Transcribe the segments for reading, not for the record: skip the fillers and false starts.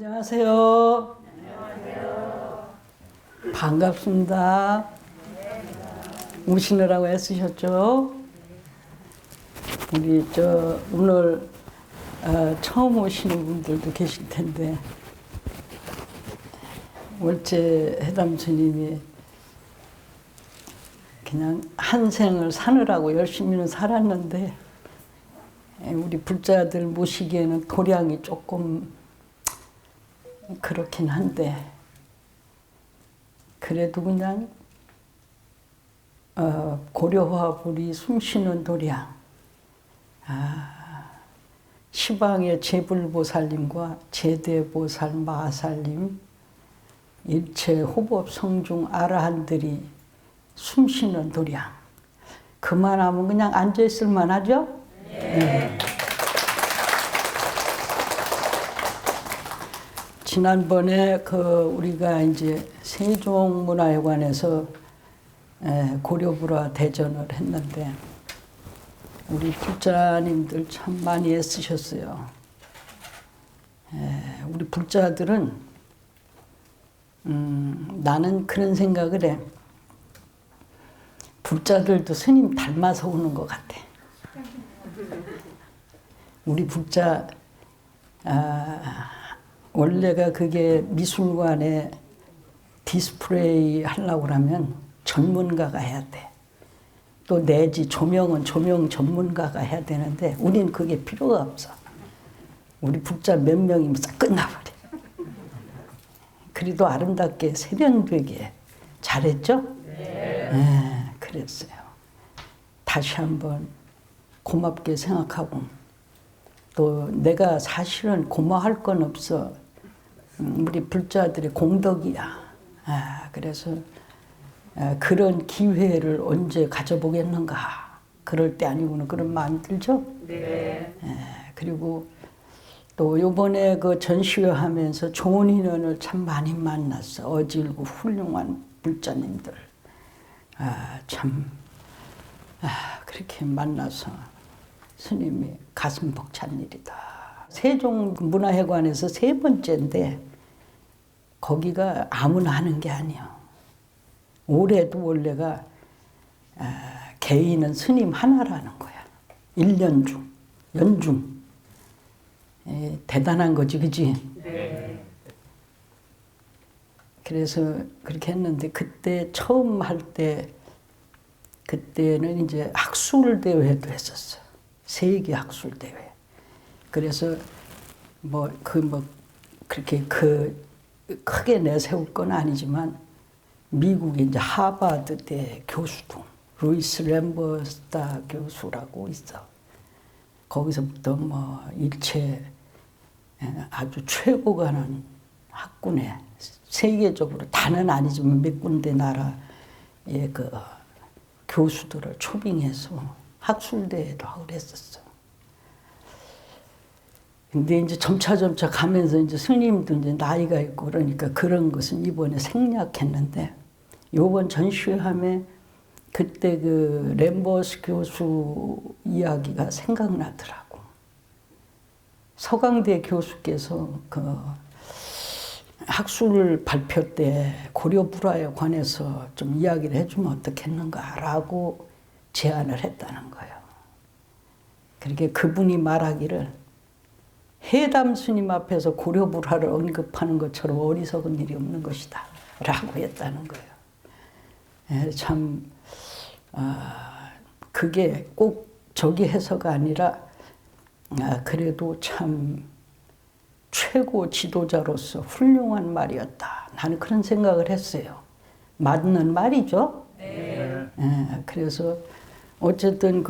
안녕하세요. 반갑습니다. 오시느라고 애쓰셨죠? 우리 오늘 처음 오시는 분들도 계실 텐데 월제 해담 스님이 그냥 한 생을 사느라고 열심히는 살았는데 우리 불자들 모시기에는 도량이 조금 그렇긴 한데 그래도 그냥 고려화불이 숨쉬는 도량, 시방의 제불보살님과 제대보살 마살님, 일체 호법 성중 아라한들이 숨쉬는 도량. 그만하면 그냥 앉아있을 만하죠? 네. 지난번에 우리가 이제 세종문화회관에서 고려불화 대전을 했는데 우리 불자님들 참 많이 애쓰셨어요. 우리 불자들은 나는 그런 생각을 해. 불자들도 스님 닮아서 오는 것 같아. 우리 불자 원래가 그게 미술관에 디스플레이 하려고 하면 전문가가 해야 돼. 또 내지 조명은 조명 전문가가 해야 되는데 우린 그게 필요가 없어. 우리 불자 몇 명이면 싹 끝나버려. 그래도 아름답게 세련되게 잘했죠? 네, 그랬어요. 다시 한번 고맙게 생각하고 또 내가 사실은 고마워할 건 없어. 우리 불자들의 공덕이야. 그래서 그런 기회를 언제 가져보겠는가. 그럴 때 아니고는 그런 마음이 들죠? 네. 그리고 또 요번에 그 전시회 하면서 좋은 인연을 참 많이 만났어. 어질고 훌륭한 불자님들. 그렇게 만나서 스님이 가슴 벅찬 일이다. 세종문화회관에서 3번째인데 거기가 아무나 하는 게 아니야. 올해도 원래가 개인은 스님 하나라는 거야. 1년 중, 연중. 대단한 거지, 그지? 네. 그래서 그렇게 했는데 그때 처음 할 때 그때는 이제 학술 대회도 했었어. 세계 학술 대회. 그래서 그렇게 크게 내세울 건 아니지만 미국의 이제 하버드대 교수도 루이스 램버스타 교수라고 있어. 거기서부터 일체 아주 최고가는 학군에 세계적으로 다는 아니지만 몇 군데 나라의 교수들을 초빙해서 학술대회도 하고 그랬었어. 근데 이제 점차 가면서 이제 스님도 이제 나이가 있고 그러니까 그런 것은 이번에 생략했는데 요번 전시회함에 그때 그 램버스 교수 이야기가 생각나더라고. 서강대 교수께서 학술 발표 때 고려불화에 관해서 좀 이야기를 해주면 어떻겠는가라고 제안을 했다는 거예요. 그렇게 그분이 말하기를 해담 스님 앞에서 고려불화를 언급하는 것처럼 어리석은 일이 없는 것이다 라고 했다는 거예요. 참 그게 꼭 저기 해서가 아니라 그래도 참 최고 지도자로서 훌륭한 말이었다. 나는 그런 생각을 했어요. 맞는 말이죠. 네. 그래서 어쨌든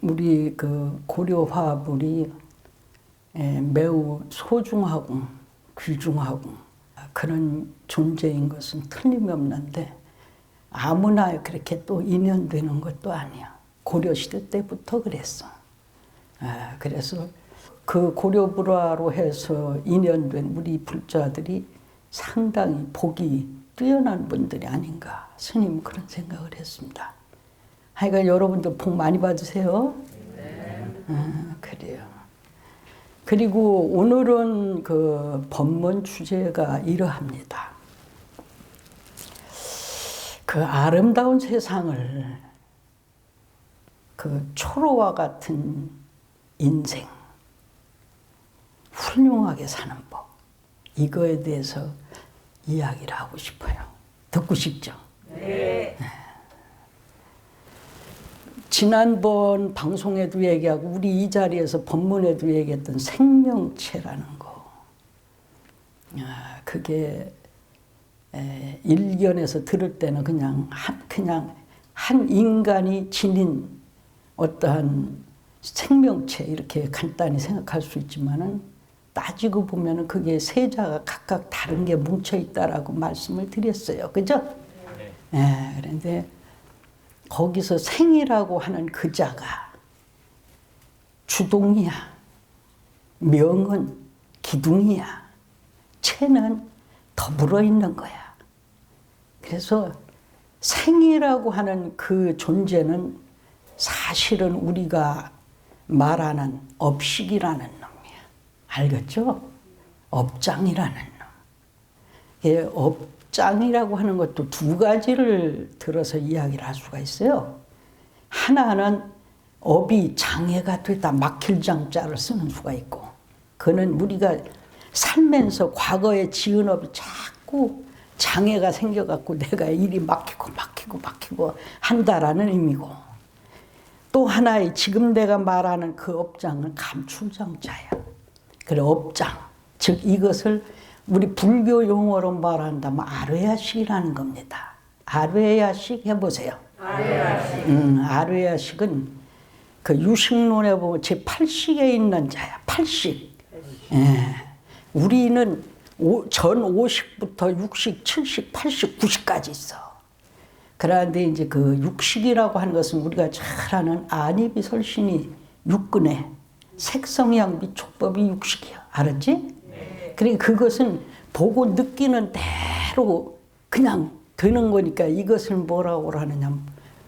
우리 고려화불이 매우 소중하고 귀중하고 그런 존재인 것은 틀림없는데 아무나 그렇게 또 인연되는 것도 아니야. 고려시대 때부터 그랬어. 그래서 그 고려불화로 해서 인연된 우리 불자들이 상당히 복이 뛰어난 분들이 아닌가. 스님은 그런 생각을 했습니다. 하여간 여러분들 복 많이 받으세요. 네. 그래요. 그리고 오늘은 그 법문 주제가 이러합니다. 그 아름다운 세상을 그 초로와 같은 인생, 훌륭하게 사는 법, 이거에 대해서 이야기를 하고 싶어요. 듣고 싶죠? 네. 지난번 방송에도 얘기하고 우리 이 자리에서 법문에도 얘기했던 생명체라는 거. 그게 일견에서 들을 때는 그냥 한 인간이 지닌 어떠한 생명체 이렇게 간단히 생각할 수 있지만은 따지고 보면은 그게 세자가 각각 다른 게 뭉쳐 있다라고 말씀을 드렸어요. 그죠? 네. 그런데 거기서 생이라고 하는 그 자가 주동이야. 명은 기둥이야. 체는 더불어 있는 거야. 그래서 생이라고 하는 그 존재는 사실은 우리가 말하는 업식이라는 놈이야. 알겠죠? 업장이라는 놈. 업장이라고 하는 것도 두 가지를 들어서 이야기를 할 수가 있어요. 하나는 업이 장애가 되다 막힐 장자를 쓰는 수가 있고, 그는 우리가 살면서 과거에 지은 업이 자꾸 장애가 생겨갖고 내가 일이 막히고 한다라는 의미고, 또 하나의 지금 내가 말하는 그 업장은 감출장자야. 그래, 업장. 즉 이것을 우리 불교 용어로 말한다면 아뢰야식이라는 겁니다. 아뢰야식 해보세요. 아뢰야식. 아뢰야식은 그 유식론에 보면 제8식에 있는 자야. 8식. 예. 우리는 전 5식부터 6식, 7식, 8식, 9식까지 있어. 그런데 이제 그 육식이라고 하는 것은 우리가 잘 아는 안이비설신이 육근에 색성향비 촉법이 육식이야. 알았지? 네. 그러니까 그것은 보고 느끼는 대로 그냥 되는 거니까 이것을 뭐라고 하느냐,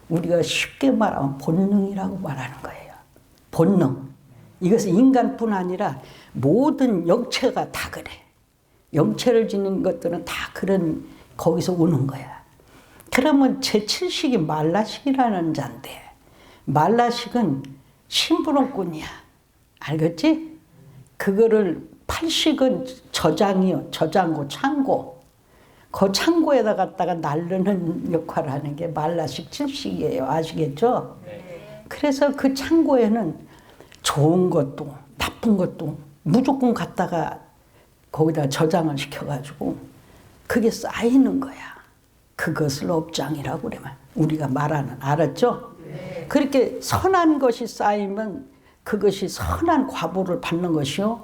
우리가 쉽게 말하면 본능이라고 말하는 거예요. 본능. 이것은 인간뿐 아니라 모든 영체가 다 그래. 영체를 지닌 것들은 다 그런 거기서 오는 거야. 그러면 제7식이 말라식이라는 자인데, 말라식은 심부름꾼이야. 알겠지? 그거를 8식은 저장이요. 저장고, 창고. 그 창고에다 갖다가 나르는 역할을 하는 게 말라식 7식이에요. 아시겠죠? 네. 그래서 그 창고에는 좋은 것도 나쁜 것도 무조건 갖다가 거기다 저장을 시켜가지고 그게 쌓이는 거야. 그것을 업장이라고 그러면 우리가 말하는, 알았죠? 네. 그렇게 선한 것이 쌓이면 그것이 선한 과보를 받는 것이요,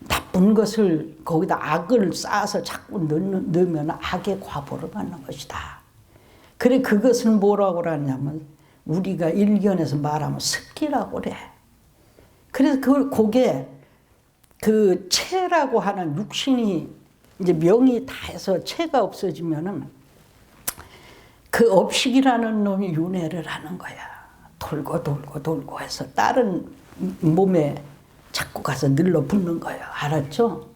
나쁜 것을 거기다 악을 쌓아서 자꾸 넣으면 악의 과보를 받는 것이다. 그래, 그것을 뭐라고 하냐면 우리가 일견에서 말하면 습기라고 그래. 그래서 그게 그 체라고 하는 육신이 이제 명이 다 해서 체가 없어지면은 그 업식이라는 놈이 윤회를 하는 거야. 돌고 해서 다른 몸에 자꾸 가서 늘러붙는 거예요. 알았죠?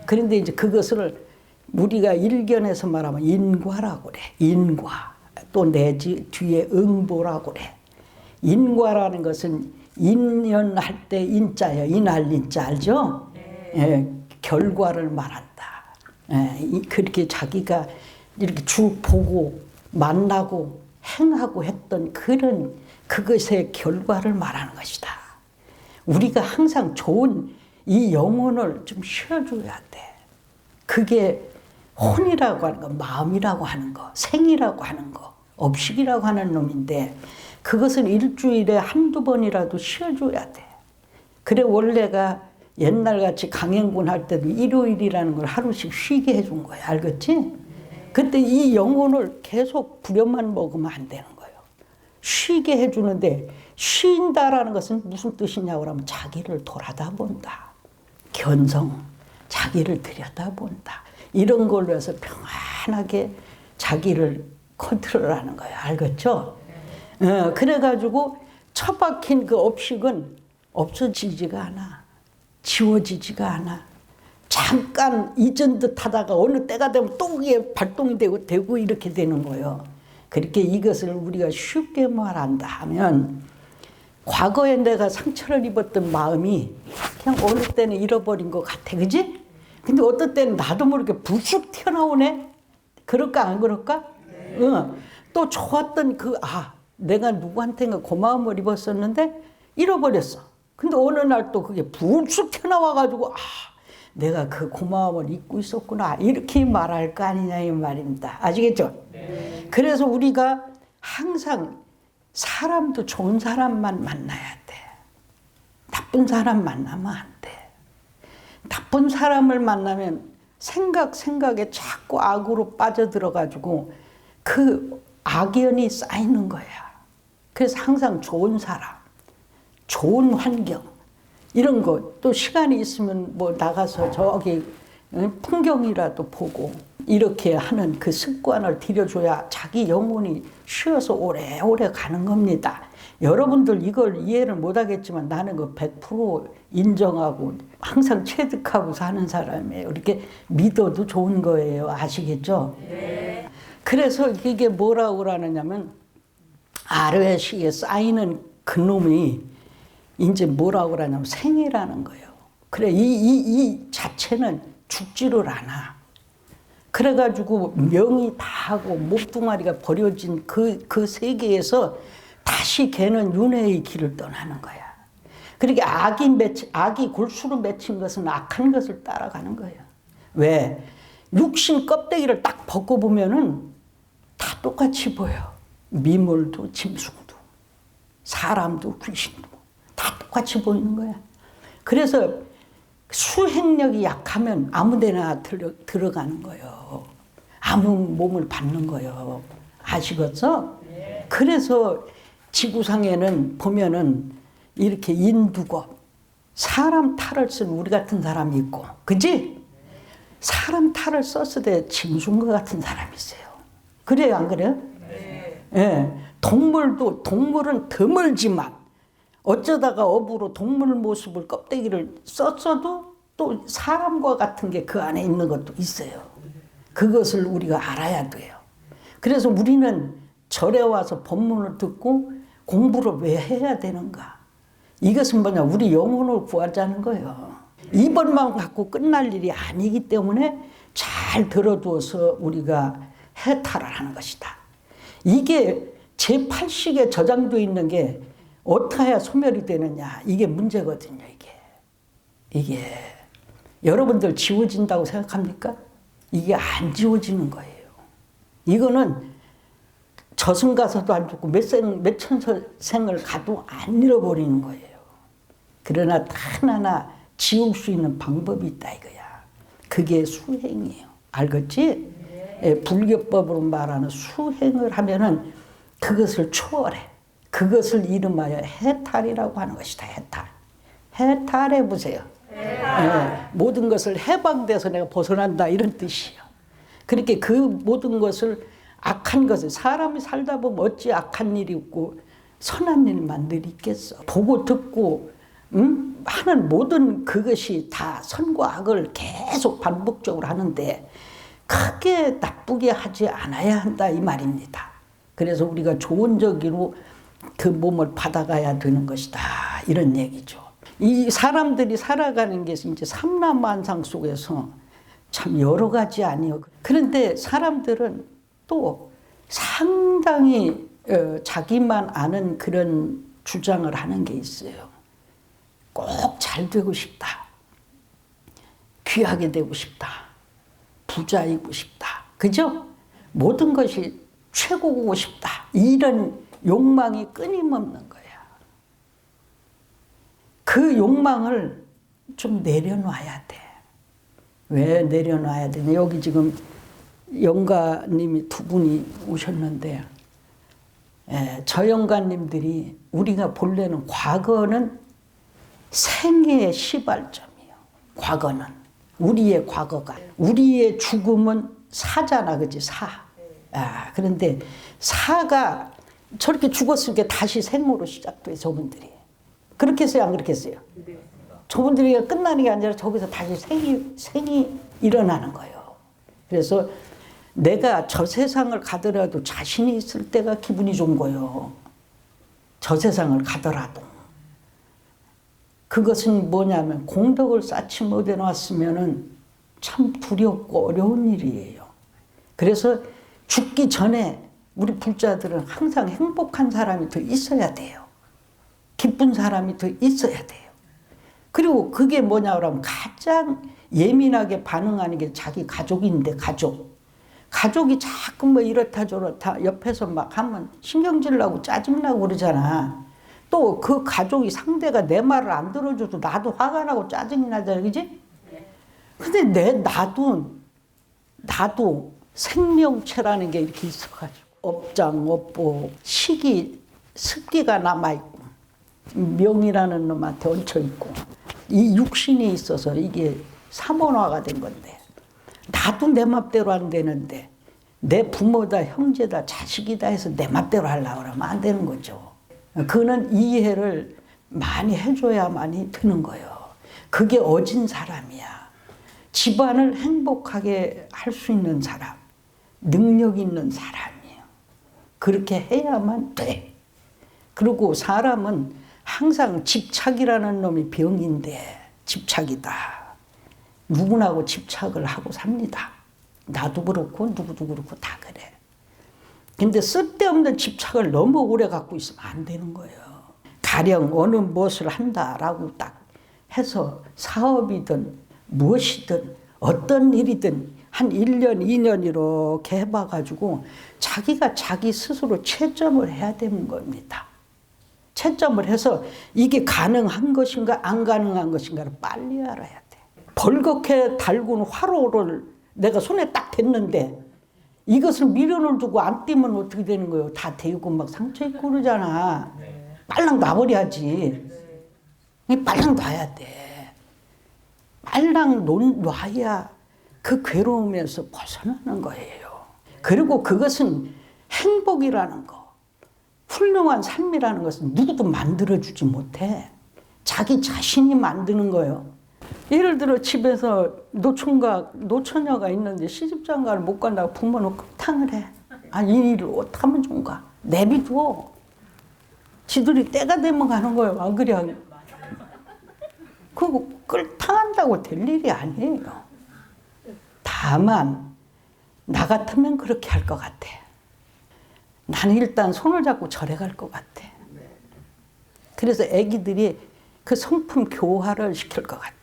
그런데 이제 그것을 우리가 일견에서 말하면 인과라고 그래. 인과. 또 내지 뒤에 응보라고 그래. 인과라는 것은 인연할 때 인자예요. 인할 인자 알죠? 예, 결과를 말한다. 예, 그렇게 자기가 이렇게 쭉 보고 만나고 행하고 했던 그런 그것의 결과를 말하는 것이다. 우리가 항상 좋은 이 영혼을 좀 쉬어줘야 돼. 그게 혼이라고 하는 거, 마음이라고 하는 거, 생이라고 하는 거, 업식이라고 하는 놈인데 그것을 일주일에 한두 번이라도 쉬어줘야 돼. 그래 원래가 옛날같이 강행군 할 때도 일요일이라는 걸 하루씩 쉬게 해준 거야. 알겠지? 그때 이 영혼을 계속 부려만 먹으면 안 되는 거예요. 쉬게 해주는데 쉰다라는 것은 무슨 뜻이냐고 하면 자기를 돌아다본다. 견성, 자기를 들여다본다. 이런 걸로 해서 평안하게 자기를 컨트롤하는 거예요. 알겠죠? 그래가지고 처박힌 그 업식은 없어지지가 않아. 지워지지가 않아. 잠깐 잊은 듯 하다가 어느 때가 되면 또 그게 발동되고 이렇게 되는 거예요. 그렇게 이것을 우리가 쉽게 말한다 하면 과거에 내가 상처를 입었던 마음이 그냥 어느 때는 잃어버린 것 같아. 그지? 근데 어떤 때는 나도 모르게 불쑥 튀어나오네? 그럴까 안 그럴까? 또 좋았던 내가 누구한테가 고마움을 입었었는데 잃어버렸어. 근데 어느 날 또 그게 불쑥 튀어나와가지고 내가 그 고마움을 잊고 있었구나. 이렇게 말할 거 아니냐 이 말입니다. 아시겠죠? 네. 그래서 우리가 항상 사람도 좋은 사람만 만나야 돼. 나쁜 사람 만나면 안 돼. 나쁜 사람을 만나면 생각에 자꾸 악으로 빠져들어가지고 그 악연이 쌓이는 거야. 그래서 항상 좋은 사람, 좋은 환경, 이런 거, 또 시간이 있으면 뭐 나가서 저기 풍경이라도 보고 이렇게 하는 그 습관을 들여줘야 자기 영혼이 쉬어서 오래오래 가는 겁니다. 여러분들 이걸 이해를 못하겠지만 나는 그 100% 인정하고 항상 체득하고 사는 사람이에요. 이렇게 믿어도 좋은 거예요. 아시겠죠? 네. 그래서 이게 뭐라고 그러느냐면 아래식에 쌓이는 그놈이 이제 뭐라고 그러냐면 생이라는 거예요. 그래, 이 자체는 죽지를 않아. 그래가지고 명이 다 하고 몸뚱아리가 버려진 그 세계에서 다시 걔는 윤회의 길을 떠나는 거야. 그러니까 악이 골수로 맺힌 것은 악한 것을 따라가는 거예요. 왜? 육신 껍데기를 딱 벗고보면은 다 똑같이 보여. 미물도 짐승도 사람도 귀신도 다 똑같이 보이는 거야. 그래서 수행력이 약하면 아무 데나 들어가는 거예요. 아무 몸을 받는 거예요. 아시겠어? 네. 그래서 지구상에는 보면은 이렇게 인두겁, 사람 탈을 쓴 우리 같은 사람이 있고, 그지? 사람 탈을 썼을 때 짐승과 같은 사람이 있어요. 그래요, 안 그래요? 네. 예. 동물은 드물지만 어쩌다가 업으로 동물 모습을 껍데기를 썼어도 또 사람과 같은 게 그 안에 있는 것도 있어요. 그것을 우리가 알아야 돼요. 그래서 우리는 절에 와서 법문을 듣고 공부를 왜 해야 되는가? 이것은 뭐냐? 우리 영혼을 구하자는 거예요. 이번만 갖고 끝날 일이 아니기 때문에 잘 들어두어서 우리가 해탈을 하는 것이다. 이게 제8식에 저장되어 있는 게 어떻게 해야 소멸이 되느냐, 이게 문제거든요. 이게 여러분들 지워진다고 생각합니까? 이게 안 지워지는 거예요. 이거는 저승 가서도 안 죽고 몇 천생을 가도 안 잃어버리는 거예요. 그러나 하나하나 지울 수 있는 방법이 있다 이거야. 그게 수행이에요. 알겠지? 네. 불교법으로 말하는 수행을 하면은 그것을 초월해. 그것을 이름하여 해탈이라고 하는 것이다. 해탈해 보세요. 네. 모든 것을 해방돼서 내가 벗어난다 이런 뜻이에요. 그렇게 그 모든 것을 악한 것을 사람이 살다 보면 어찌 악한 일이 없고 선한 일만 늘 있겠어. 보고 듣고 하는 모든 그것이 다 선과 악을 계속 반복적으로 하는데 크게 나쁘게 하지 않아야 한다 이 말입니다. 그래서 우리가 좋은 저기로 그 몸을 받아가야 되는 것이다 이런 얘기죠. 이 사람들이 살아가는 게 이제 삼라만상 속에서 참 여러 가지 아니에요. 그런데 사람들은 또 상당히 자기만 아는 그런 주장을 하는 게 있어요. 꼭 잘 되고 싶다. 귀하게 되고 싶다. 부자이고 싶다. 그죠? 모든 것이 최고고 싶다. 이런 욕망이 끊임없는 거야. 그 욕망을 좀 내려놔야 돼. 왜 내려놔야 되냐? 여기 지금 영가님이 두 분이 오셨는데, 저 영가님들이 우리가 본래는 과거는 생애의 시발점이에요. 과거는 우리의 과거가 우리의 죽음은 사잖아, 그지? 사. 그런데 사가 저렇게 죽었으니까 다시 생으로 시작돼 저분들이. 그렇게 했어요, 안 그렇게 했어요? 저분들이 끝나는 게 아니라 저기서 다시 생이 일어나는 거예요. 그래서 내가 저 세상을 가더라도 자신이 있을 때가 기분이 좋은 거예요. 저 세상을 가더라도. 그것은 뭐냐면 공덕을 쌓지 못해 놨으면은 참 두렵고 어려운 일이에요. 그래서 죽기 전에 우리 불자들은 항상 행복한 사람이 더 있어야 돼요. 기쁜 사람이 더 있어야 돼요. 그리고 그게 뭐냐 그러면 가장 예민하게 반응하는 게 자기 가족인데, 가족이 자꾸 뭐 이렇다 저렇다 옆에서 막 하면 신경질 나고 짜증나고 그러잖아. 또 그 가족이 상대가 내 말을 안 들어줘도 나도 화가 나고 짜증이 나잖아, 그지? 근데 나도 생명체라는 게 이렇게 있어가지고 업장, 업보, 시기, 습기가 남아있고 명이라는 놈한테 얹혀있고 이 육신이 있어서 이게 삼원화가 된 건데 나도 내 맘대로 안 되는데 내 부모다, 형제다, 자식이다 해서 내 맘대로 하려고 하면 안 되는 거죠. 그는 이해를 많이 해줘야만이 되는 거예요. 그게 어진 사람이야. 집안을 행복하게 할 수 있는 사람, 능력 있는 사람이에요. 그렇게 해야만 돼. 그리고 사람은 항상 집착이라는 놈이 병인데 집착이다. 누구나고 집착을 하고 삽니다. 나도 그렇고 누구도 그렇고 다 그래. 근데 쓸데없는 집착을 너무 오래 갖고 있으면 안 되는 거예요. 가령 어느 무엇을 한다라고 딱 해서 사업이든 무엇이든 어떤 일이든 한 1년, 2년 이렇게 해봐가지고 자기가 자기 스스로 채점을 해야 되는 겁니다. 채점을 해서 이게 가능한 것인가 안 가능한 것인가를 빨리 알아야 돼. 벌겋게 달군 화로를 내가 손에 딱 댔는데 이것을 미련을 두고 안 띄면 어떻게 되는 거예요? 다 데우고 막 상처 있고 그러잖아. 빨랑 놔버려야지. 빨랑 놔야 돼. 빨랑 놔야 그 괴로움에서 벗어나는 거예요. 그리고 그것은 행복이라는 거, 훌륭한 삶이라는 것은 누구도 만들어주지 못해. 자기 자신이 만드는 거예요. 예를 들어 집에서 노처녀가 있는데 시집장가를 못 간다고 부모는 끄탕을 해. 아, 이 일을 어떻게 하면 좋은가? 내비둬. 지들이 때가 되면 가는 거예요. 안 그래? 그거 끌탕한다고 될 일이 아니에요. 다만 나 같으면 그렇게 할 것 같아. 나는 일단 손을 잡고 절에 갈 것 같아. 그래서 애기들이 그 성품 교화를 시킬 것 같아.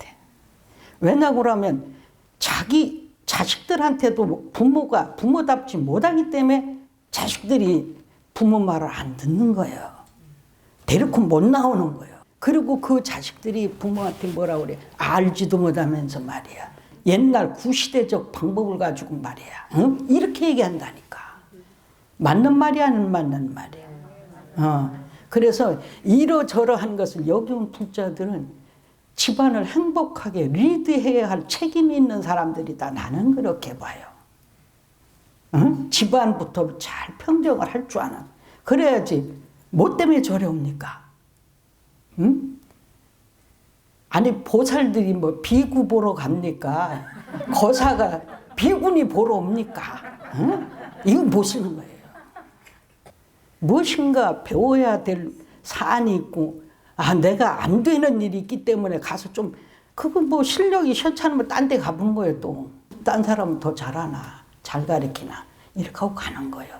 왜냐고 그러면 자기 자식들한테도 부모가 부모답지 못하기 때문에 자식들이 부모 말을 안 듣는 거예요. 데리고 못 나오는 거예요. 그리고 그 자식들이 부모한테 뭐라고 그래? 알지도 못하면서 말이야. 옛날 구시대적 방법을 가지고 말이야. 응? 이렇게 얘기한다니까. 맞는 말이 안 맞는 말이야. 그래서 이러저러한 것을 여기 온 불자들은 집안을 행복하게 리드해야 할 책임이 있는 사람들이다. 나는 그렇게 봐요. 응? 집안부터 잘 평정을 할 줄 아는. 그래야지. 뭐 때문에 절에 옵니까? 응? 아니 보살들이 뭐 비구 보러 갑니까? 거사가 비구니 보러 옵니까? 응? 이거 보시는 거예요. 무엇인가 배워야 될 사안이 있고 내가 안 되는 일이 있기 때문에 가서 좀 그거 뭐 실력이 현찮으면 딴 데 가보는 거예요. 또 딴 사람은 더 잘하나 잘 가르치나 이렇게 하고 가는 거예요.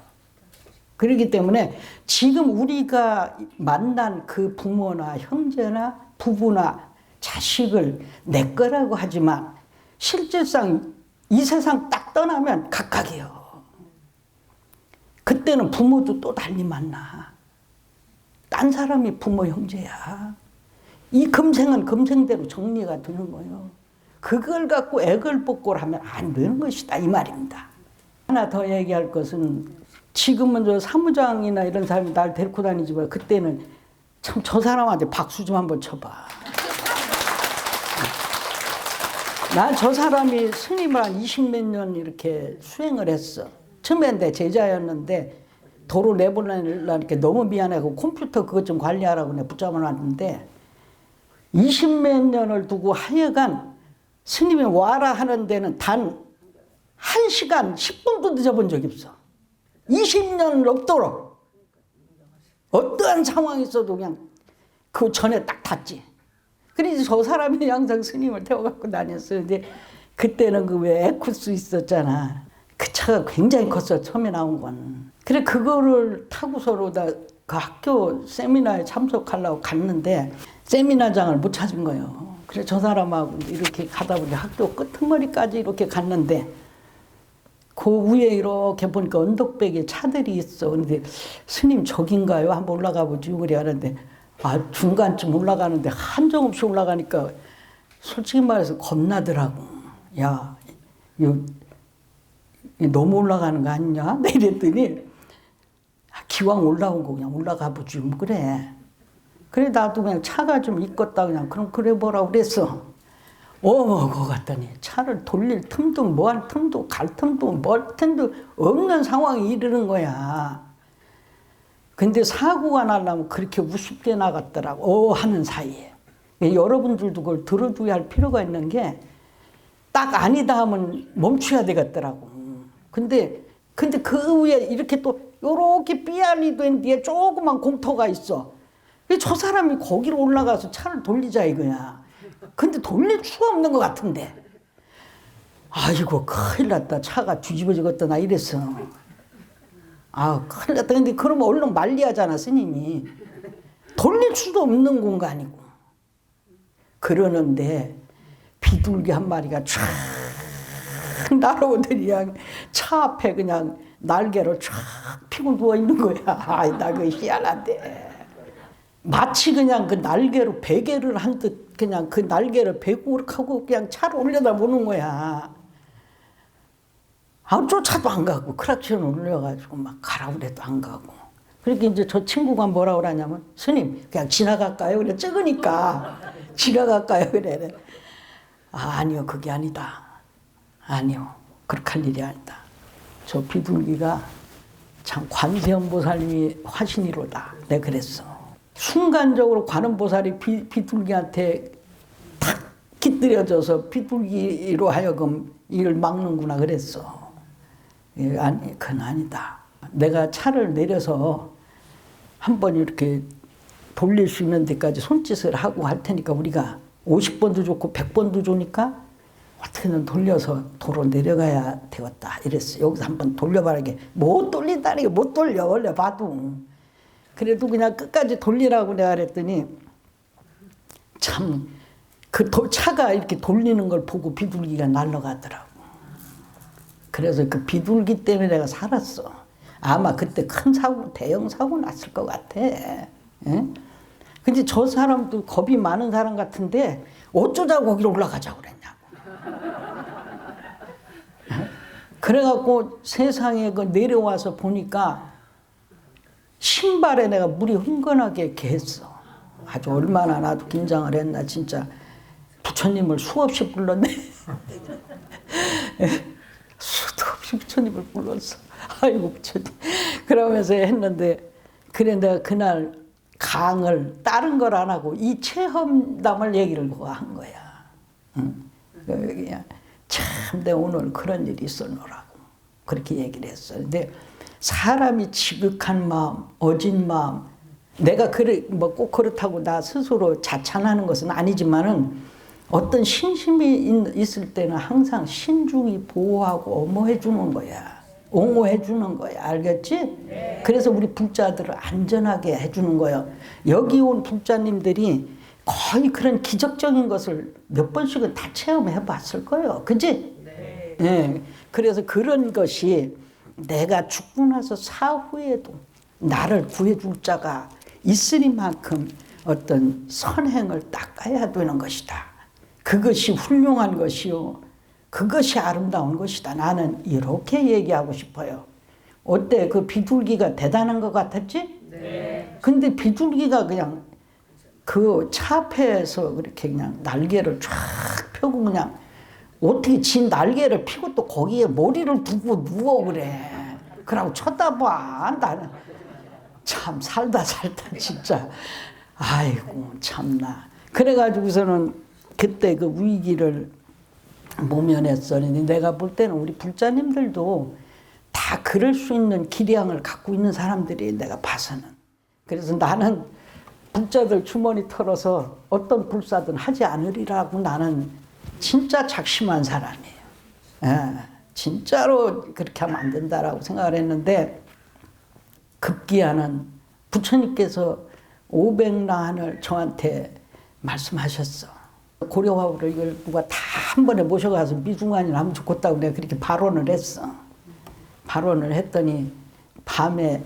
그렇기 때문에 지금 우리가 만난 그 부모나 형제나 부부나 자식을 내 거라고 하지만 실질상 이 세상 딱 떠나면 각각이에요. 그때는 부모도 또 달리 만나. 딴 사람이 부모 형제야. 이 금생은 금생대로 정리가 되는 거예요. 그걸 갖고 애걸복걸 하면 안 되는 것이다 이 말입니다. 하나 더 얘기할 것은 지금은 저 사무장이나 이런 사람이 날 데리고 다니지만 그때는 참 저 사람한테 박수 좀 한번 쳐봐. 나 저 사람이 스님을 한 20몇 년 이렇게 수행을 했어. 처음엔 내 제자였는데 도로 내보내려니까 너무 미안해고 컴퓨터 그것 좀 관리하라고 내가 붙잡아 놨는데 20몇 년을 두고 하여간 스님이 와라 하는 데는 단 1시간 10분도 늦어본 적이 없어. 20년 넘도록 어떠한 상황이 있어도 그냥 그 전에 딱 탔지. 그래서 저 사람이 항상 스님을 태워갖고 다녔어요. 근데 그때는 그 왜 에쿠스 있었잖아. 그 차가 굉장히 컸어, 처음에 나온 건. 그래 그거를 타고서로 다 그 학교 세미나에 참석하려고 갔는데 세미나장을 못 찾은 거예요. 그래 저 사람하고 이렇게 가다 보니 학교 끄트머리까지 이렇게 갔는데 그 위에 이렇게 보니까 언덕배기에 차들이 있어. 근데 스님 저긴가요? 한번 올라가 보지. 그래 하는데 중간쯤 올라가는데 한정없이 올라가니까 솔직히 말해서 겁나더라고. 야, 이거 너무 올라가는 거 아니냐? 이랬더니 기왕 올라온 거 그냥 올라가 보지. 그래. 그래 나도 그냥 차가 좀 있겠다 그냥 그럼 그래 보라 그랬어. 그거 같더니 차를 돌릴 틈도 뭐할 틈도 갈 틈도 멀 틈도 없는 상황이 이르는 거야. 근데 사고가 나려면 그렇게 우습게 나갔더라고. 하는 사이에. 여러분들도 그걸 들어줘야 할 필요가 있는 게 딱 아니다 하면 멈춰야 되겠더라고. 근데 그 위에 이렇게 또 요렇게 삐알이 된 뒤에 조그만 공터가 있어. 저 사람이 거기로 올라가서 차를 돌리자 이거야. 근데 돌릴 수가 없는 것 같은데. 아이고 큰일 났다. 차가 뒤집어지겠다 나 이랬어. 큰일 났다. 근데 그러면 얼른 말리하잖아 스님이. 돌릴 수도 없는 공간이고. 그러는데 비둘기 한 마리가 쫙 날아오더니 그냥 차 앞에 그냥 날개를 쫙 피고 누워있는 거야. 나 그거 희한한데. 마치 그냥 그 날개로 베개를 한 듯 그냥 그 날개를 베고 하고 그냥 차를 올려다보는 거야. 쫓아도 안 가고 크락션 올려가지고 막 가라 그래도 안 가고. 그렇게 이제 저 친구가 뭐라 그러냐면 스님 그냥 지나갈까요? 그래 적으니까 지나갈까요? 그래. 아니요 그게 아니다. 아니요 그렇게 할 일이 아니다. 저 비둘기가 참 관세음보살님이 화신이로다. 내가 그랬어. 순간적으로 관음보살이 비둘기한테 탁 깃들여져서 비둘기로 하여금 일을 막는구나 그랬어. 아니, 그건 아니다. 내가 차를 내려서 한번 이렇게 돌릴 수 있는 데까지 손짓을 하고 할 테니까 우리가 50번도 좋고 100번도 좋으니까 어떻게든 돌려서 도로 내려가야 되겠다 이랬어. 여기서 한번 돌려봐라. 못 돌린다는 게 못 돌려 원래 봐도. 그래도 그냥 끝까지 돌리라고 내가 그랬더니 참 그 차가 이렇게 돌리는 걸 보고 비둘기가 날아가더라고. 그래서 그 비둘기 때문에 내가 살았어. 아마 그때 큰 사고, 대형 사고 났을 것 같아. 예? 근데 저 사람도 겁이 많은 사람 같은데 어쩌자고 거기로 올라가자고 그랬냐고. 그래갖고 세상에 그 내려와서 보니까 신발에 내가 물이 흥건하게 이렇게 했어. 아주 얼마나 나도 긴장을 했나 진짜. 부처님을 수없이 불렀네. 수도 없이 부처님을 불렀어. 아이고 부처님. 그러면서 했는데 그래 내가 그날 강을 다른 걸 안 하고 이 체험담을 얘기를 한 거야. 그냥 참 내가 오늘 그런 일이 있었노라고 그렇게 얘기를 했어. 근데 사람이 지극한 마음, 어진 마음, 내가 그래 뭐 꼭 그렇다고 나 스스로 자찬하는 것은 아니지만은 어떤 신심이 있을 때는 항상 신중히 보호하고 엄호해 주는 거야. 옹호해 주는 거야. 알겠지? 네. 그래서 우리 불자들을 안전하게 해주는 거예요. 여기 온 불자님들이 거의 그런 기적적인 것을 몇 번씩은 다 체험해 봤을 거예요. 그지? 네. 네. 그래서 그런 것이 내가 죽고 나서 사후에도 나를 구해줄 자가 있으니만큼 어떤 선행을 닦아야 되는 것이다. 그것이 훌륭한 것이요. 그것이 아름다운 것이다. 나는 이렇게 얘기하고 싶어요. 어때? 그 비둘기가 대단한 것 같았지? 네. 근데 비둘기가 그냥 그 차 앞에서 그렇게 그냥 날개를 쫙 펴고 그냥 어떻게 진 날개를 펴고 또 거기에 머리를 두고 누워 그래. 그러고 쳐다봐. 나는 참 살다 진짜. 아이고 참나. 그래가지고서는 그때 그 위기를 모면했었는데 내가 볼 때는 우리 불자님들도 다 그럴 수 있는 기량을 갖고 있는 사람들이 내가 봐서는. 그래서 나는 불자들 주머니 털어서 어떤 불사든 하지 않으리라고 나는 진짜 작심한 사람이에요. 예, 진짜로 그렇게 하면 안 된다라고 생각을 했는데 급기야는 부처님께서 500난을 저한테 말씀하셨어. 고려화보를 이걸 누가 다 한 번에 모셔가서 미중간이나 하면 좋겠다고 내가 그렇게 발언을 했어. 발언을 했더니 밤에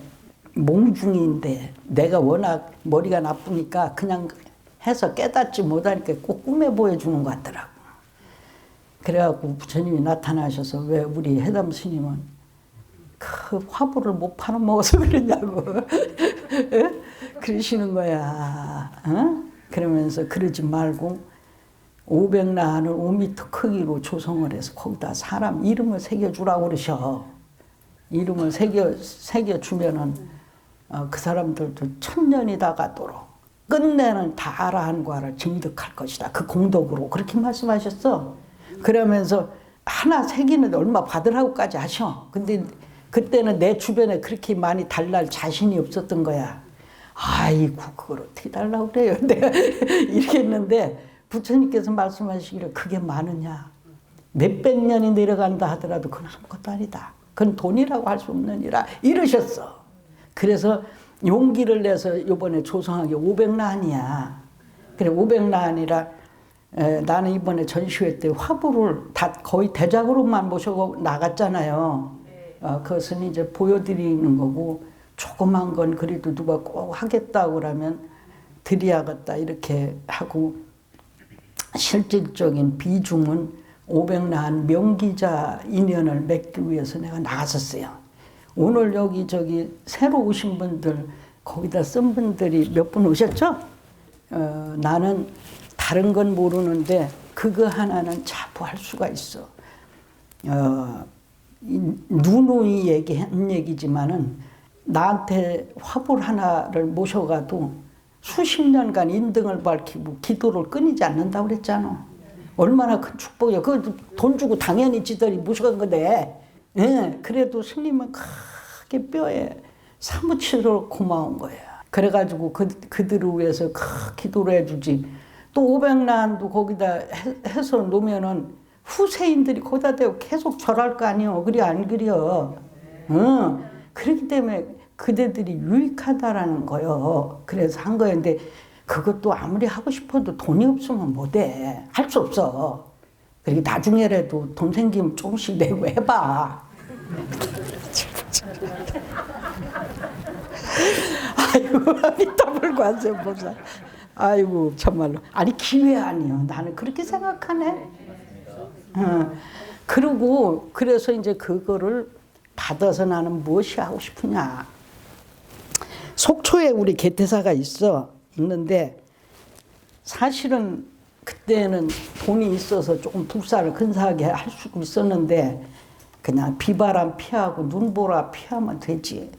몽중인데 내가 워낙 머리가 나쁘니까 그냥 해서 깨닫지 못하니까 꼭 꿈에 보여주는 것 같더라고. 그래갖고 부처님이 나타나셔서 왜 우리 해담 스님은 그 화보를 못 팔아먹어서 그러냐고 그러시는 거야. 어? 그러면서 그러지 말고 500난을 5m 크기로 조성을 해서 거기다 사람 이름을 새겨주라고 그러셔. 이름을 새겨주면은 그 사람들도 1000년이 다 가도록 끝내는 다 아라한과를 증득할 것이다. 그 공덕으로 그렇게 말씀하셨어. 그러면서 하나 새기는데 얼마 받으라고까지 하셔. 근데 그때는 내 주변에 그렇게 많이 달랄 자신이 없었던 거야. 아이고 그걸 어떻게 달라고 그래요. 내가 이렇게 했는데 부처님께서 말씀하시기를 그게 많으냐. 몇백 년이 내려간다 하더라도 그건 아무것도 아니다. 그건 돈이라고 할 수 없느니라 이러셨어. 그래서 용기를 내서 이번에 조성한 게 500난이야. 그래 500난이라 나는 이번에 전시회 때 화보를 다 거의 대작으로만 모셔고 나갔잖아요. 그것은 이제 보여드리는 거고 조그만 건 그래도 누가 꼭 하겠다고 그러면 드려야겠다 이렇게 하고 실질적인 비중은 500난 명기자 인연을 맺기 위해서 내가 나갔었어요. 오늘 여기 저기 새로 오신 분들 거기다 쓴 분들이 몇 분 오셨죠? 나는 다른 건 모르는데 그거 하나는 자부할 수가 있어. 누누이 얘기한 얘기지만은 나한테 화볼 하나를 모셔가도 수십 년간 인등을 밝히고 기도를 끊이지 않는다고 그랬잖아. 얼마나 큰 축복이야. 그거 돈 주고 당연히 지들이 모셔간 건데. 예, 그래도 스님은 크게 뼈에 사무치도록 고마운 거야. 그래가지고 그들을 위해서 기도를 해주지. 또 500난도 거기다 해서 놓으면은 후세인들이 거기다 대고 계속 절할 거 아니요. 그래 안 그려. 그렇기 때문에 그대들이 유익하다라는 거요. 그래서 한 거였는데 그것도 아무리 하고 싶어도 돈이 없으면 못해. 할 수 없어. 그리고 나중에라도 돈 생기면 조금씩 내고 해봐. 아이고 미타불관세음보살. 아이고 정말로. 아니 기회 아니요. 나는 그렇게 생각하네. 그리고 그래서 이제 그거를 받아서 나는 무엇이 하고 싶으냐. 속초에 우리 개태사가 있는데 사실은 그때는 돈이 있어서 조금 불사를 근사하게 할 수도 있었는데 그냥 비바람 피하고 눈보라 피하면 되지.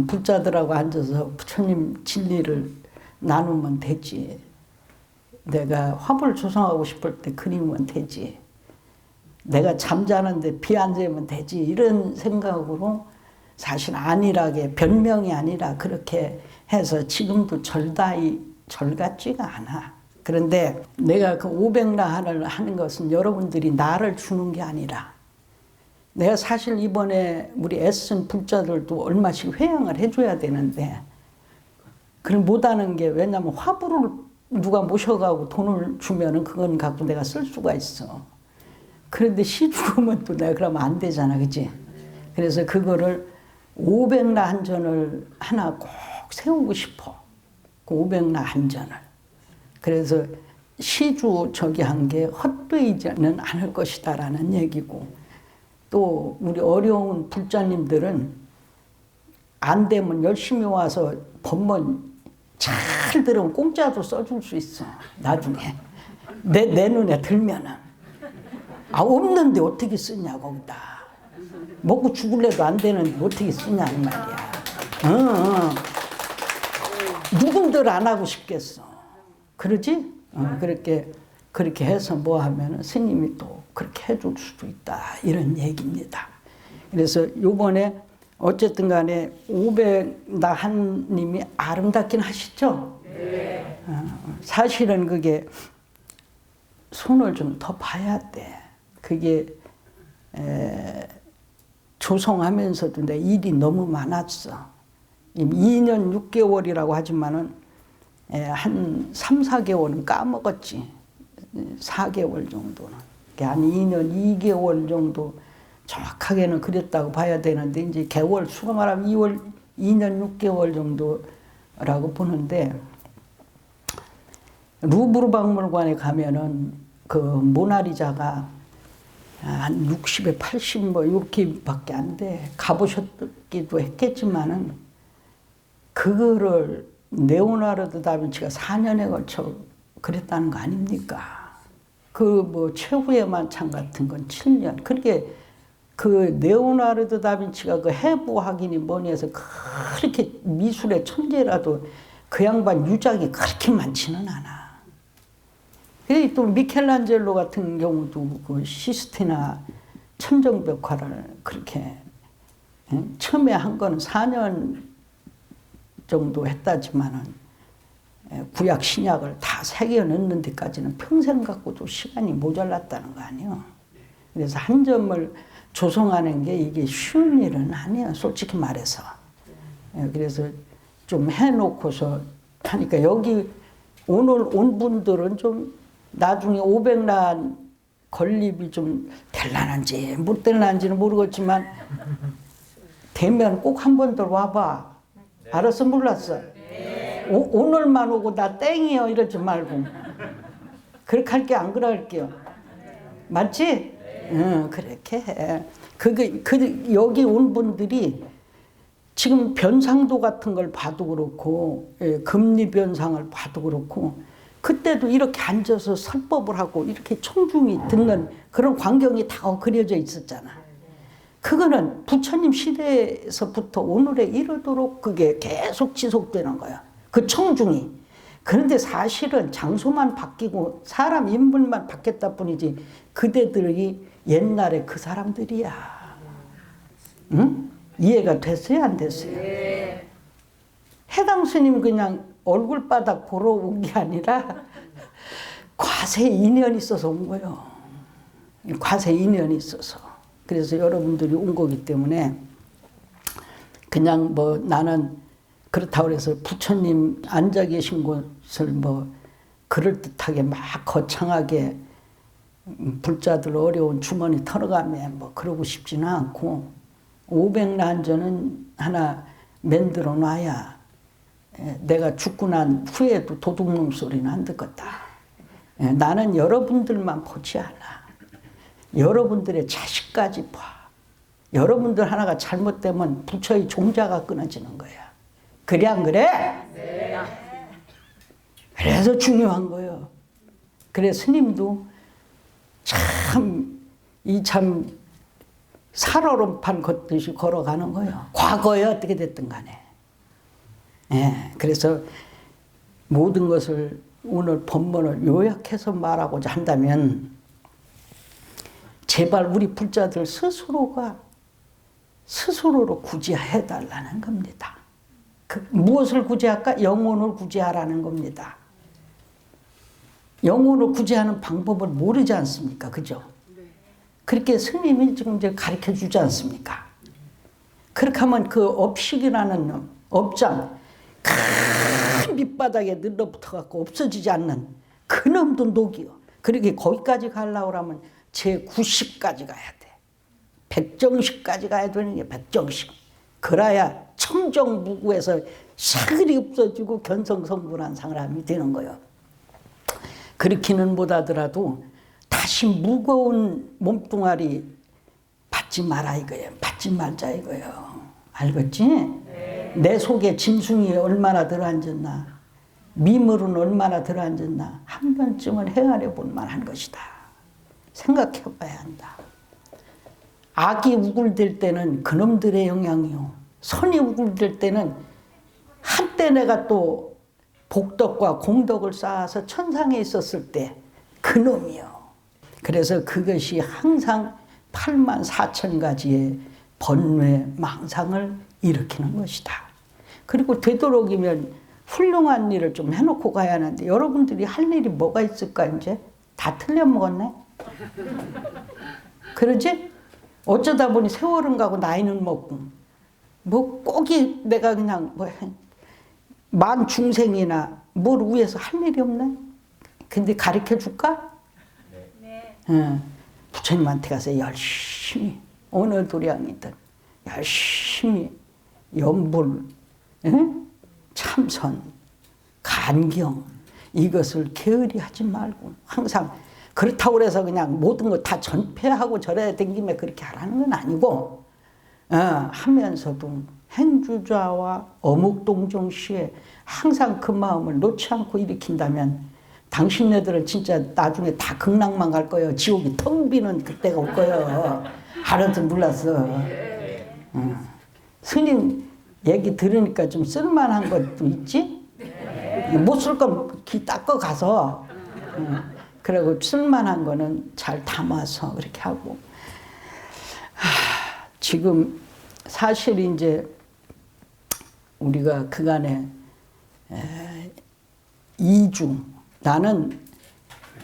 불자들하고 앉아서 부처님 진리를 나누면 되지. 내가 화보를 조성하고 싶을 때 그리면 되지. 내가 잠자는데 비 안 재면 되지. 이런 생각으로 사실 안일하게 변명이 아니라 그렇게 해서 지금도 절 같지가 않아. 그런데 내가 그 500난을 하는 것은 여러분들이 나를 주는 게 아니라 내가 사실 이번에 우리 애쓴 불자들도 얼마씩 회양을 해줘야 되는데 그걸 못하는 게 왜냐면 화부를 누가 모셔가고 돈을 주면은 그건 갖고 내가 쓸 수가 있어. 그런데 시 죽으면 또 내가 그러면 안 되잖아, 그치? 그래서 그거를 500나 한전을 하나 꼭 세우고 싶어. 그 500나 한전을. 그래서 시주 저기 한 게 헛되이지는 않을 것이다라는 얘기고 또 우리 어려운 불자님들은 안 되면 열심히 와서 법문 잘 들으면 공짜도 써줄 수 있어. 나중에. 내 눈에 들면은. 없는데 어떻게 쓰냐 거기다. 먹고 죽을래도 안 되는데 어떻게 쓰냐는 말이야. 누군들 안 하고 싶겠어. 그러지? 그렇게 해서 뭐 하면은 스님이 또 그렇게 해줄 수도 있다. 이런 얘기입니다. 그래서 요번에 어쨌든 간에 500나한님이 아름답긴 하시죠? 네. 사실은 그게 손을 좀 더 봐야 돼. 그게 조성하면서도 내 일이 너무 많았어. 2년 6개월이라고 하지만은 한 3, 4개월은 까먹었지. 4개월 정도는. 한 2년 2개월 정도 정확하게는 그랬다고 봐야 되는데 이제 개월 수가 말하면 2년 6개월 정도라고 보는데 루브르 박물관에 가면은 그 모나리자가 한 60에 80 뭐 이렇게밖에 안 돼. 가보셨기도 했겠지만은 그거를 레오나르도 다빈치가 4년에 걸쳐 그랬다는 거 아닙니까? 그 뭐 최후의 만찬 같은 건 7년. 그렇게 그 레오나르도 다빈치가 그 해부 확인이 뭐니 해서 그렇게 미술의 천재라도 그 양반 유작이 그렇게 많지는 않아. 또 미켈란젤로 같은 경우도 그 시스티나 천정벽화를 그렇게 처음에 한 거는 4년 정도 했다지만은 구약 신약을 다 새겨 넣는 데까지는 평생 갖고도 시간이 모자랐다는 거 아니에요. 그래서 한 점을 조성하는 게 이게 쉬운 일은 아니에요. 솔직히 말해서. 그래서 좀 해놓고서 하니까 여기 오늘 온 분들은 좀 나중에 500란 건립이 좀 될라는지 못 될라는지는 모르겠지만 되면 꼭 한 번 더 와봐. 알았어 몰랐어? 오늘만 오고 나 땡이요 이러지 말고 그렇게 할게 안 그럴게요. 맞지? 응, 그렇게 해. 여기 온 분들이 지금 변상도 같은 걸 봐도 그렇고 금리 변상을 봐도 그렇고 그때도 이렇게 앉아서 설법을 하고 이렇게 청중이 듣는 그런 광경이 다 그려져 있었잖아. 그거는 부처님 시대에서부터 오늘에 이르도록 그게 계속 지속되는 거야. 그 청중이. 그런데 사실은 장소만 바뀌고 사람 인물만 바뀌었다 뿐이지 그대들이 옛날에 그 사람들이야. 응? 이해가 됐어요? 안 됐어요? 네. 해당 스님 그냥 얼굴바닥 보러 온 게 아니라 과세 인연이 있어서 온 거예요. 과세 인연이 있어서. 그래서 여러분들이 온 거기 때문에 그냥 뭐 나는 그렇다고 해서 부처님 앉아 계신 곳을 뭐 그럴듯하게 막 거창하게 불자들 어려운 주머니 털어가며 뭐 그러고 싶지는 않고 500난전은 하나 만들어 놔야 내가 죽고 난 후에도 도둑놈 소리는 안 듣겠다. 나는 여러분들만 보지 않아. 여러분들의 자식까지 봐. 여러분들 하나가 잘못되면 부처의 종자가 끊어지는 거야. 그래 안 그래? 네. 그래서 중요한 거예요. 그래 스님도 참 살얼음판 걷듯이 걸어가는 거예요. 과거에 어떻게 됐든 간에. 그래서 모든 것을 오늘 법문을 요약해서 말하고자 한다면 제발 우리 불자들 스스로로 구제해달라는 겁니다. 무엇을 구제할까? 영혼을 구제하라는 겁니다. 영혼을 구제하는 방법을 모르지 않습니까? 그죠? 그렇게 스님이 지금 이제 가르쳐 주지 않습니까? 그렇게 하면 그 업식이라는 놈, 업장, 큰 밑바닥에 늘러붙어 갖고 없어지지 않는 그 놈도 녹이요. 그렇게 거기까지 가려고 하면 제90까지 가야 돼. 백정식까지 가야 되는 게 백정식. 그래야 청정무구에서 사글이 없어지고 견성성불한 사람이 되는 거예요. 그렇기는 못하더라도 다시 무거운 몸뚱아리 받지 마라 이거예요. 받지 말자 이거예요. 알겠지? 네. 내 속에 짐승이 얼마나 들어앉았나, 미물은 얼마나 들어앉았나 한 번쯤은 헤아려 볼 만한 것이다. 생각해 봐야 한다. 악이 우글될 때는 그놈들의 영향이요. 선이 우글될 때는 한때 내가 또 복덕과 공덕을 쌓아서 천상에 있었을 때 그놈이요. 그래서 그것이 항상 8만 4천 가지의 번뇌, 망상을 일으키는 것이다. 그리고 되도록이면 훌륭한 일을 좀 해놓고 가야 하는데 여러분들이 할 일이 뭐가 있을까 이제? 다 틀려먹었네? 그러지? 어쩌다 보니 세월은 가고 나이는 먹고 뭐 꼭이 내가 그냥 뭐 만 중생이나 뭘 위해서 할 일이 없네? 근데 가르쳐 줄까? 네. 부처님한테 가서 열심히 어느 도량이든 열심히 연불, 참선, 간경 이것을 게으리 하지 말고 항상 그렇다고 해서 그냥 모든 거 다 전폐하고 절에 댕기며 그렇게 하라는 건 아니고 하면서도 행주좌와 어묵동정시에 항상 그 마음을 놓지 않고 일으킨다면 당신네들은 진짜 나중에 다 극락만 갈 거예요. 지옥이 텅 비는 그때가 올 거예요. 알아도 몰랐어. 스님 얘기 들으니까 좀 쓸만한 것도 있지? 못 쓸 건 귀 닦아 가서 그리고 쓸만한 거는 잘 담아서 그렇게 하고 지금 사실 이제 우리가 그간에 이중 나는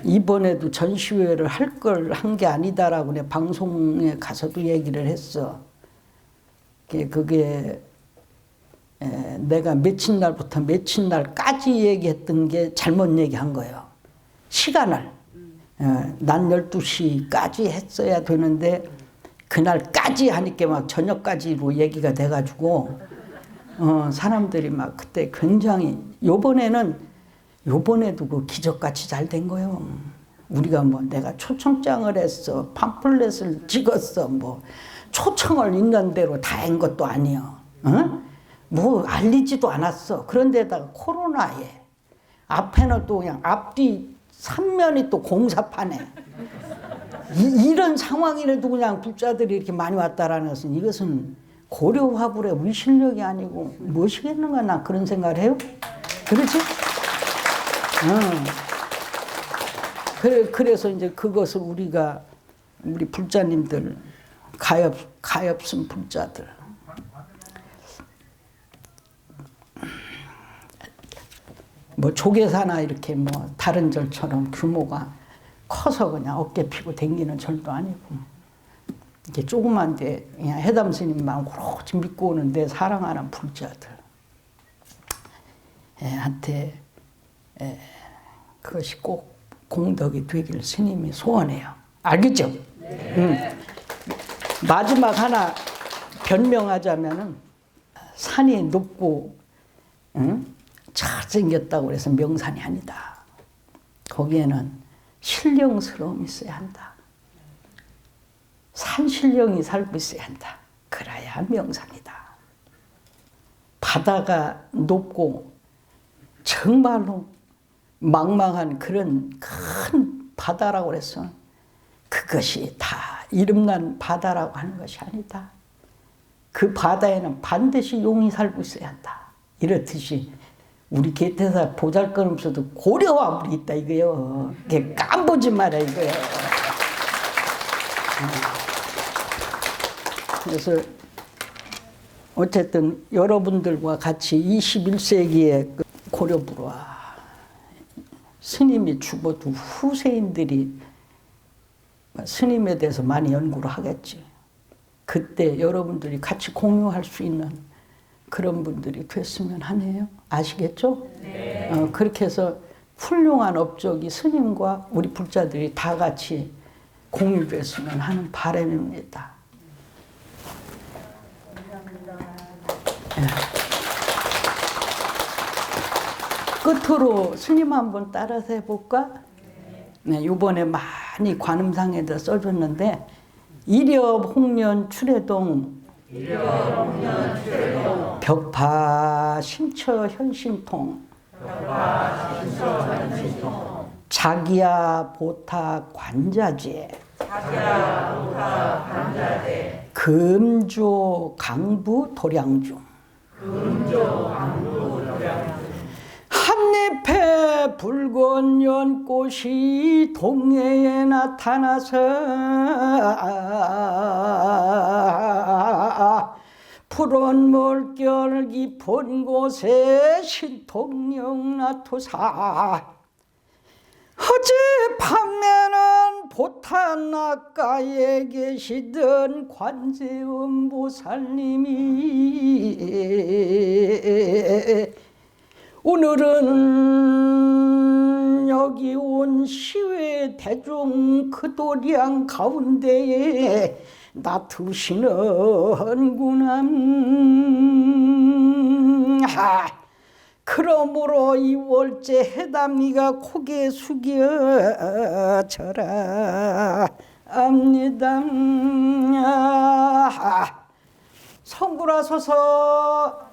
이번에도 전시회를 할 걸 한 게 아니다라고 내 방송에 가서도 얘기를 했어. 그게 내가 며칠 날부터 며칠 날까지 얘기했던 게 잘못 얘기한 거예요. 시간을 낮 12시까지 했어야 되는데 그날까지 하니까 막 저녁까지로 얘기가 돼가지고 사람들이 막 그때 굉장히 요번에도 그 기적같이 잘 된 거예요. 우리가 뭐 내가 초청장을 했어, 팜플렛을 찍었어, 뭐 초청을 있는 대로 다 한 것도 아니요. 뭐 알리지도 않았어. 그런데다가 코로나에 앞에는 또 그냥 앞뒤 3면이 또 공사판에 이런 상황이라도 그냥 불자들이 이렇게 많이 왔다라는 것은 이것은 고려화불의 위실력이 아니고 무엇이겠는가 나 그런 생각을 해요. 그렇지? 그래서 이제 그것을 우리가 우리 불자님들 가엾은 불자들 뭐 조계사나 이렇게 뭐 다른 절처럼 규모가 커서 그냥 어깨 피고 댕기는 절도 아니고 이렇게 조그만데 그냥 해담 스님만 오로지 믿고 오는데 사랑하는 불자들 한테 그것이 꼭 공덕이 되길 스님이 소원해요. 알겠죠? 네. 마지막 하나 변명하자면은 산이 높고 잘생겼다고 해서 명산이 아니다. 거기에는 신령스러움이 있어야 한다. 산신령이 살고 있어야 한다. 그래야 명산이다. 바다가 높고 정말로 망망한 그런 큰 바다라고 해서 그것이 다 이름난 바다라고 하는 것이 아니다. 그 바다에는 반드시 용이 살고 있어야 한다. 이렇듯이 우리 개태사 보잘것없어도 고려화불이 있다 이거요. 깜보지 마라 이거요. 그래서 어쨌든 여러분들과 같이 21세기의 고려불화 스님이 죽어도 후세인들이 스님에 대해서 많이 연구를 하겠지. 그때 여러분들이 같이 공유할 수 있는 그런 분들이 됐으면 하네요. 아시겠죠? 네. 그렇게 해서 훌륭한 업적이 스님과 우리 불자들이 다 같이 공유됐으면 하는 바람입니다. 끝으로 스님 한번 따라서 해볼까? 네, 이번에 많이 관음상에다 써줬는데 이렵 홍련 출해동 벽파 심처 현신통 자기야 보타 관자재 금조 강부 도량중 한내 앞에 붉은 연꽃이 동해에 나타나서 푸른 물결 깊은 곳에 신통령 나토사 어젯밤에는 보탄나가에 계시던 관세음 보살님이 오늘은 여기 온 시외 대중 그 도량 가운데에 나투시는구나. 그러므로 이 월제 해담이가 고개 숙여져라 합니다. 성불하소서.